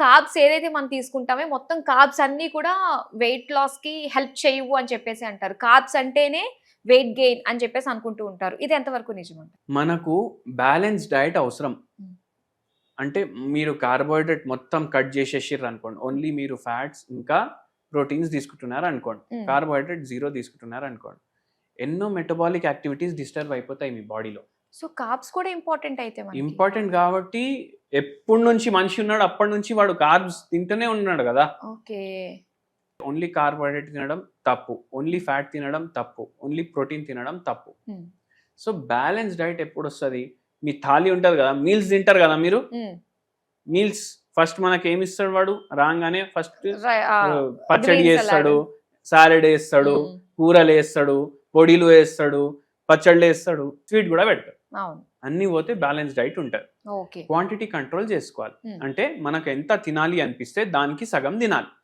Carbs ఏదైతే మనం తీసుకుంటామో మొత్తం కార్బ్స్ అన్నీ కూడా వెయిట్ లాస్‌కి హెల్ప్ చేయవు అని చెప్పేసి అంటారు. కార్బ్స్ అంటేనే వెయిట్ గెయిన్ అని చెప్పేసి అనుకుంటూ ఉంటారు. ఇది ఎంతవరకు నిజమంటారు? మనకు బ్యాలెన్స్ డైట్ అవసరం. హ్మ్. అంటే మీరు కార్బోహైడ్రేట్ మొత్తం కట్ చేసేసిర్రు అనుకోండి. ఓన్లీ మీరు ఫ్యాట్స్ ఇంకా ప్రోటీన్స్ తీసుకుంటున్నారు అనుకోండి. హ్మ్. కార్బోహైడ్రేట్ 0 తీసుకుంటున్నారు అనుకోండి. ఎన్నో మెటబాలిక్ యాక్టివిటీస్ డిస్టర్బ్ అయిపోతాయి మీ బాడీలో. సో కార్బ్స్ కూడా ఇంపార్టెంట్ అయితే మనకి. ఇంపార్టెంట్ కాబట్టి ఎప్పటి నుంచి మనిషి ఉన్నాడు అప్పటి నుంచి వాడు కార్బ్స్ తింటూనే ఉన్నాడు కదా. ఓకే. ఓన్లీ కార్బోహైడ్రేట్ తినడం తప్పు, ఓన్లీ ఫ్యాట్ తినడం తప్పు, ఓన్లీ ప్రోటీన్ తినడం తప్పు. హ్మ్. సో బ్యాలెన్స్ డైట్ ఎప్పుడు వస్తుంది? మీ థాలీ ఉంటుంది కదా, మీల్స్ తింటారు కదా మీరు. హ్మ్. మీల్స్ ఫస్ట్ మనకి ఏమి ఇస్తాడు వాడు? రాగానే ఫస్ట్ ఆ, పచ్చడి green వేస్తాడు, salad. సాలెడ్ వేస్తాడు, హ్మ్. కూరలు వేస్తాడు, పొడిలు వేస్తాడు, పచ్చళ్ళు వేస్తాడు, స్వీట్ కూడా పెడతాడు. అవును. అన్ని పోతే బ్యాలెన్స్ డైట్ ఉంటుంది. ఓకే. క్వాంటిటీ కంట్రోల్ చేసుకోవాలి. Hmm. అంటే మనకు ఎంత తినాలి అనిపిస్తే దానికి సగం తినాలి.